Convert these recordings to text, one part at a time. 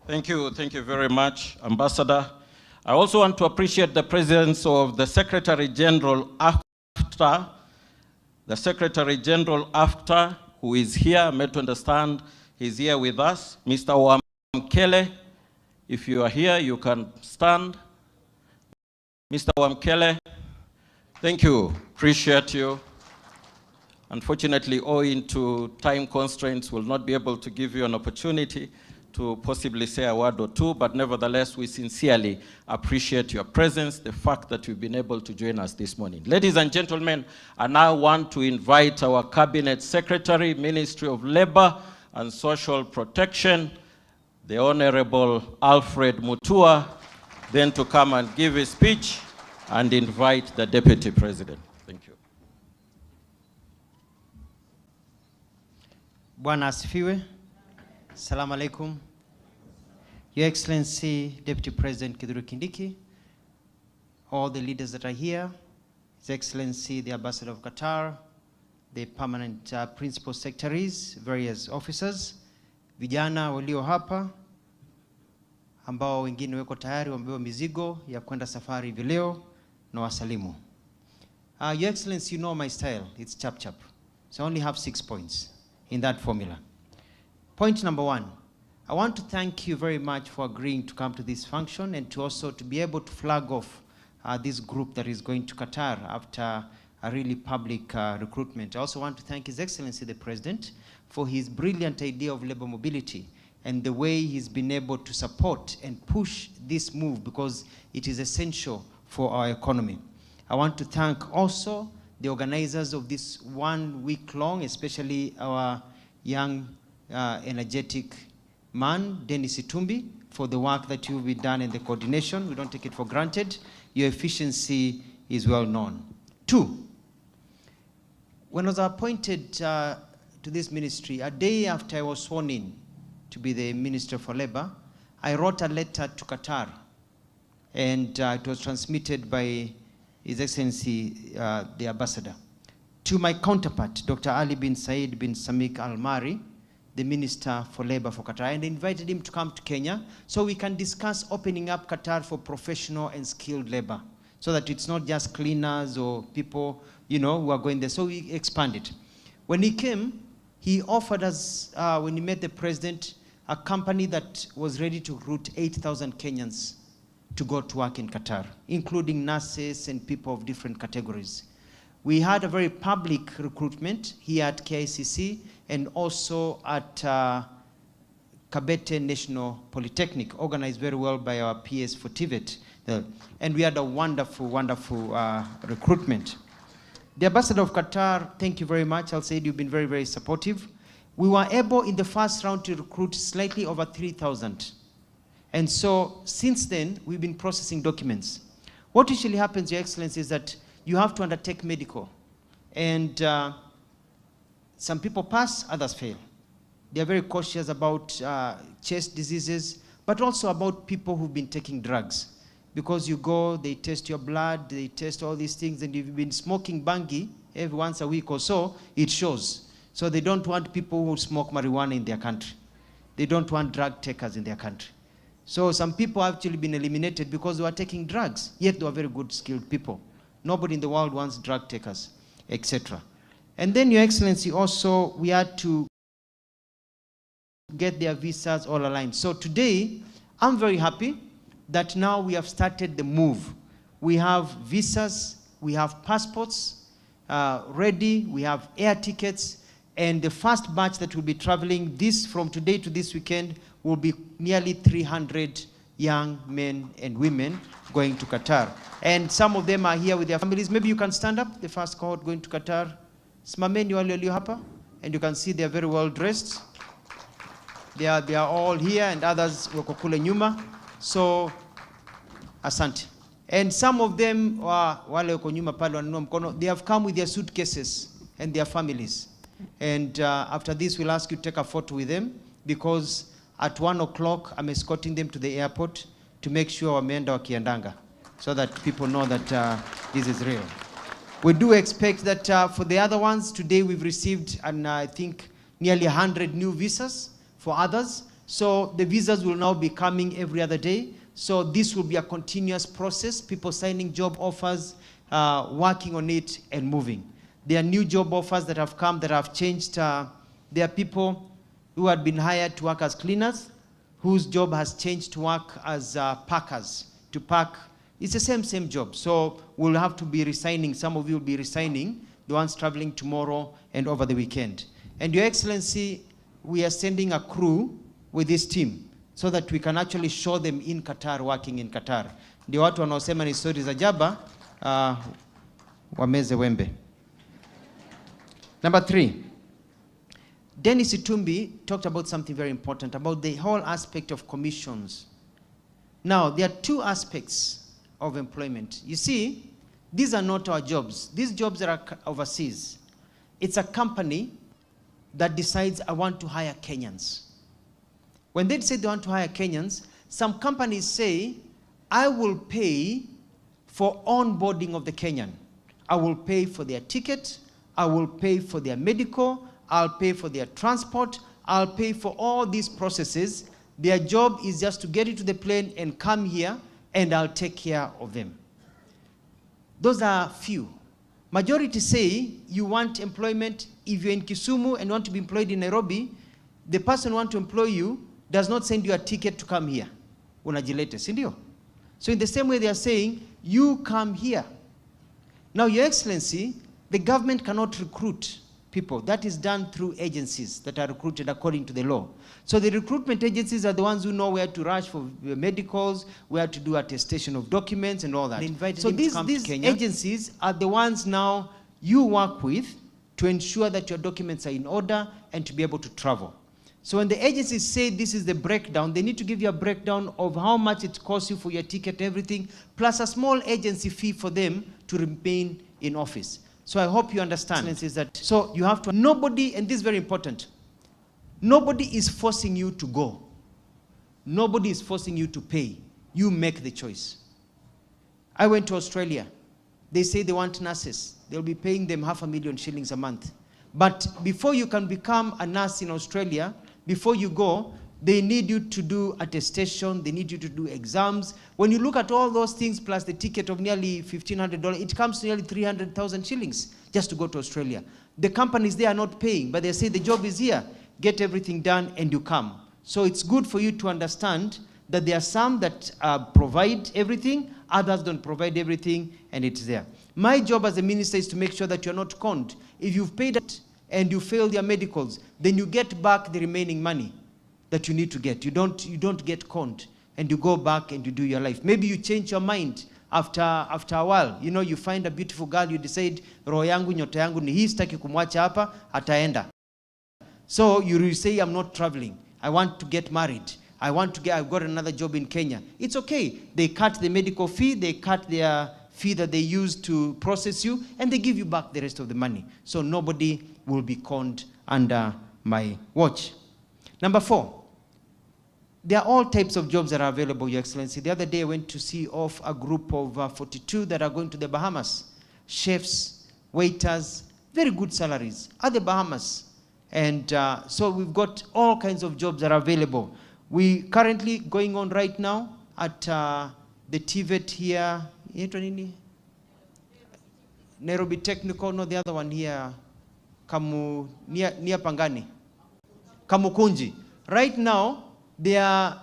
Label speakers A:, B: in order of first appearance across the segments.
A: Thank you very much, Ambassador. I also want to appreciate the presence of the Secretary General after, who is here, made to understand he's here with us. Mr. Wamkele, if you are here, you can stand. Mr. Wamkele, thank you, appreciate you. Unfortunately, owing to time constraints, we'll not be able to give you an opportunity to possibly say a word or two, but nevertheless, we sincerely appreciate your presence, the fact that you've been able to join us this morning. Ladies and gentlemen, I now want to invite our Cabinet Secretary, Ministry of Labor and Social Protection, the Honorable Alfred Mutua, then to come and give his speech and invite the Deputy President. Thank you.
B: Bwana asifiwe. Assalamu alaikum. Your Excellency, Deputy President Kithure Kindiki, all the leaders that are here, His Excellency, the Ambassador of Qatar, the permanent principal secretaries, various officers, vijana walio hapa, ambao wengine weko tayari wamebeba mizigo ya kwenda safari vileo na wasalimu. Your Excellency, you know my style, it's chap chap. So I only have 6 points in that formula. Point number 1, I want to thank you very much for agreeing to come to this function and to also to be able to flag off this group that is going to Qatar after a really public recruitment. I also want to thank His Excellency the President for his brilliant idea of labor mobility and the way he's been able to support and push this move because it is essential for our economy. I want to thank also the organizers of this 1 week long, especially our young, energetic man, Dennis Itumbi, for the work that you've been done and the coordination. We don't take it for granted. Your efficiency is well known. 2, when I was appointed to this ministry, a day after I was sworn in to be the Minister for Labor, I wrote a letter to Qatar, and it was transmitted by His Excellency, the Ambassador, to my counterpart, Dr. Ali bin Said bin Samik Al-Mari, the Minister for Labor for Qatar, and invited him to come to Kenya so we can discuss opening up Qatar for professional and skilled labor, so that it's not just cleaners or people, you know, who are going there. So we expanded. When he came, he offered us, when he met the President, a company that was ready to recruit 8,000 Kenyans to go to work in Qatar, including nurses and people of different categories. We had a very public recruitment here at KICC and also at Kabete National Polytechnic, organized very well by our PS for TVET. And we had a wonderful, wonderful recruitment. The Ambassador of Qatar, thank you very much. I'll say you've been very, very supportive. We were able in the first round to recruit slightly over 3,000. And so since then, we've been processing documents. What usually happens, Your Excellency, is that you have to undertake medical. And some people pass, others fail. They're very cautious about chest diseases, but also about people who've been taking drugs. Because you go, they test your blood, they test all these things, and if you've been smoking bangi every once a week or so, it shows. So they don't want people who smoke marijuana in their country. They don't want drug takers in their country. So some people have actually been eliminated because they were taking drugs, yet they were very good, skilled people. Nobody in the world wants drug takers, etc. And then, Your Excellency, also, we had to get their visas all aligned. So today, I'm very happy that now we have started the move. We have visas, we have passports ready, we have air tickets, and the first batch that will be traveling from today to this weekend will be nearly 300 young men and women going to Qatar. And some of them are here with their families. Maybe you can stand up, the first cohort going to Qatar. Simameni wale walio hapa, and you can see they are very well dressed. They are all here, and others wako kule nyuma. So, asante. And some of them, wale wako nyuma pale wanunua mkono, they have come with their suitcases and their families. And after this, we'll ask you to take a photo with them, because at 1 o'clock, I'm escorting them to the airport to make sure wameenda wakiandanga, so that people know that this is real. We do expect that for the other ones, today we've received, I think, nearly 100 new visas for others. So the visas will now be coming every other day. So this will be a continuous process, people signing job offers, working on it and moving. There are new job offers that have come that have changed. There are people who had been hired to work as cleaners, whose job has changed to work as packers, to pack. It's the same job. So we'll have to be resigning. Some of you will be resigning, the ones traveling tomorrow and over the weekend. And Your Excellency, we are sending a crew with this team so that we can actually show them in Qatar, working in Qatar. Ndio watu wanaosema ni stories za jaba, wameze wembe. Number 3. Dennis Itumbi talked about something very important, about the whole aspect of commissions. Now, there are 2 aspects of employment. You see, these are not our jobs. These jobs are overseas. It's a company that decides, I want to hire Kenyans. When they say they want to hire Kenyans, some companies say, I will pay for onboarding of the Kenyan. I will pay for their ticket, I will pay for their medical, I'll pay for their transport, I'll pay for all these processes. Their job is just to get into the plane and come here, and I'll take care of them. Those are few. Majority say you want employment. If you're in Kisumu and want to be employed in Nairobi, the person who wants to employ you does not send you a ticket to come here. Unajilete, sindio? So in the same way they are saying, you come here. Now, Your Excellency, the government cannot recruit people. That is done through agencies that are recruited according to the law. So the recruitment agencies are the ones who know where to rush for medicals, where to do attestation of documents and all that. So these agencies are the ones now you work with to ensure that your documents are in order and to be able to travel. So when the agencies say this is the breakdown, they need to give you a breakdown of how much it costs you for your ticket, everything, plus a small agency fee for them to remain in office. So I hope you understand. Is that, so you have to, nobody, and this is very important, nobody is forcing you to go. Nobody is forcing you to pay. You make the choice. I went to Australia. They say they want nurses. They'll be paying them 500,000 shillings a month. But before you can become a nurse in Australia, before you go, they need you to do attestation, they need you to do exams. When you look at all those things plus the ticket of nearly $1,500, it comes to nearly 300,000 shillings just to go to Australia. The companies, they are not paying, but they say the job is here, get everything done and you come. So it's good for you to understand that there are some that provide everything, others don't provide everything, and it's there. My job as a minister is to make sure that you're not conned. If you've paid it and you failed your medicals, then you get back the remaining money that you need to get. You don't get conned, and you go back and you do your life. Maybe you change your mind after a while. You know, you find a beautiful girl, you decide, roho yangu, nyota yangu ni hii, sitaki kumwacha hapa, ataenda. So you say, I'm not traveling. I want to get married. I've got another job in Kenya. It's okay. They cut the medical fee, they cut their fee that they use to process you, and they give you back the rest of the money. So nobody will be conned under my watch. Number 4, there are all types of jobs that are available, Your Excellency. The other day I went to see off a group of 42 that are going to the Bahamas. Chefs, waiters, very good salaries at the Bahamas. And so we've got all kinds of jobs that are available. We currently going on right now at the TVET here, Nairobi Technical, no, the other one here, near Pangani, Kamukunji. Right now, they are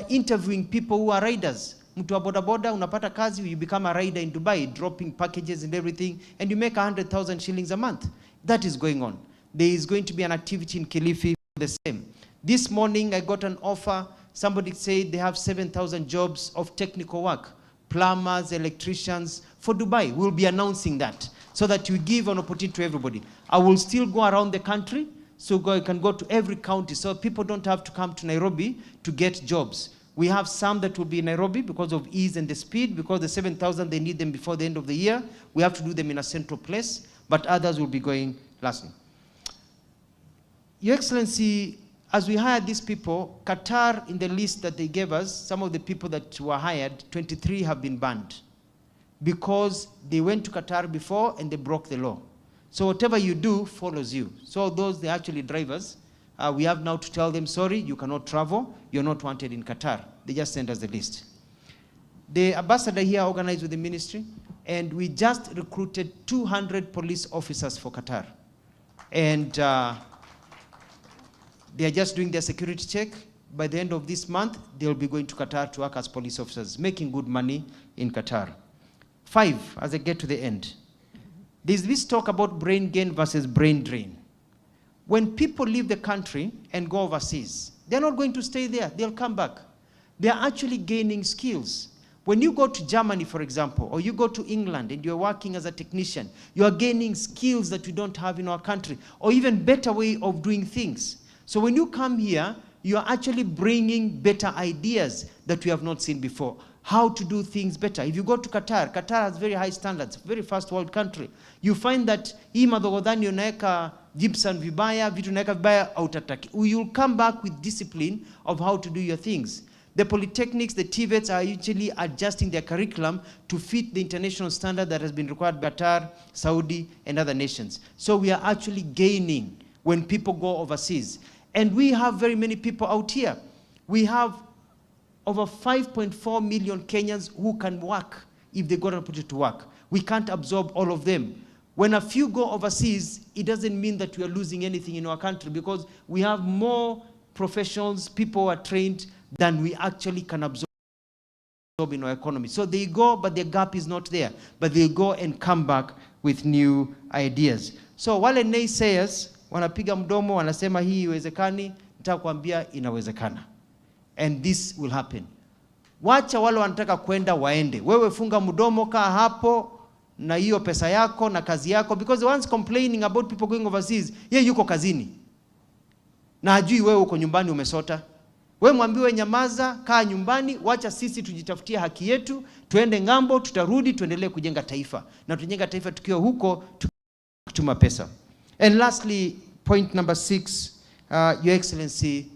B: interviewing people who are riders. Mutua boda boda, unapata kazi, you become a rider in Dubai, dropping packages and everything, and you make 100,000 shillings a month. That is going on. There is going to be an activity in Kilifi for the same. This morning, I got an offer. Somebody said they have 7,000 jobs of technical work. Plumbers, electricians, for Dubai. We'll be announcing that so that you give an opportunity to everybody. I will still go around the country, so you can go to every county, so people don't have to come to Nairobi to get jobs. We have some that will be in Nairobi because of ease and the speed, because the 7,000, they need them before the end of the year. We have to do them in a central place, but others will be going lastly. Your Excellency, as we hired these people, Qatar, in the list that they gave us, some of the people that were hired, 23 have been banned because they went to Qatar before and they broke the law. So whatever you do follows you. So those, they're actually drivers. We have now to tell them, sorry, you cannot travel. You're not wanted in Qatar. They just sent us the list. The ambassador here organized with the ministry, and we just recruited 200 police officers for Qatar. And they are just doing their security check. By the end of this month, they'll be going to Qatar to work as police officers, making good money in Qatar. 5, as I get to the end. There's this talk about brain gain versus brain drain. When people leave the country and go overseas, they're not going to stay there. They'll come back. They're actually gaining skills. When you go to Germany, for example, or you go to England and you're working as a technician, you are gaining skills that we don't have in our country, or even better way of doing things. So when you come here, you are actually bringing better ideas that we have not seen before. How to do things better. If you go to Qatar, Qatar has very high standards, very first world country. You find that hii madhogodhani unaeka gypsum vibaya, vitu unaeka vibaya autataki. You'll come back with discipline of how to do your things. The polytechnics, the TVETs are usually adjusting their curriculum to fit the international standard that has been required by Qatar, Saudi, and other nations. So we are actually gaining when people go overseas. And we have very many people out here. We have over 5.4 million Kenyans who can work if they got an opportunity to work. We can't absorb all of them. When a few go overseas, it doesn't mean that we are losing anything in our country, because we have more professionals, people who are trained, than we actually can absorb in our economy. So they go, but the gap is not there. But they go and come back with new ideas. So wale naysayers, wanapiga mdomo, wanasema hii iwezekani, nitakwambia inawezekana. And this will happen. Wacha wale wanataka kwenda waende. Wewe funga mdomo, kaa hapo na hiyo pesa yako na kazi yako, because the ones complaining about people going overseas, yeye yuko kazini. Na hajui wewe uko nyumbani umesota. Wewe mwambiwe nyamaza, kaa nyumbani, wacha sisi tujitafutie haki yetu, tuende ngambo, tutarudi, tuendelee kujenga taifa. Na tujenga taifa tukiwa huko, tukituma pesa. And lastly, point number 6, Your Excellency,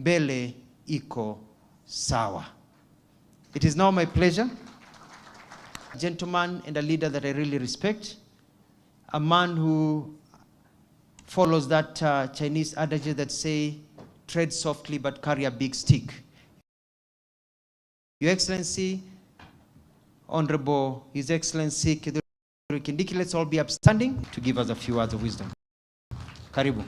B: mbele iko sawa. It is now my pleasure, a gentleman and a leader that I really respect, a man who follows that Chinese adage that say, tread softly but carry a big stick. Your Excellency, Honorable His Excellency Kithure Kindiki, let's all be upstanding to give us a few words of wisdom. Karibu.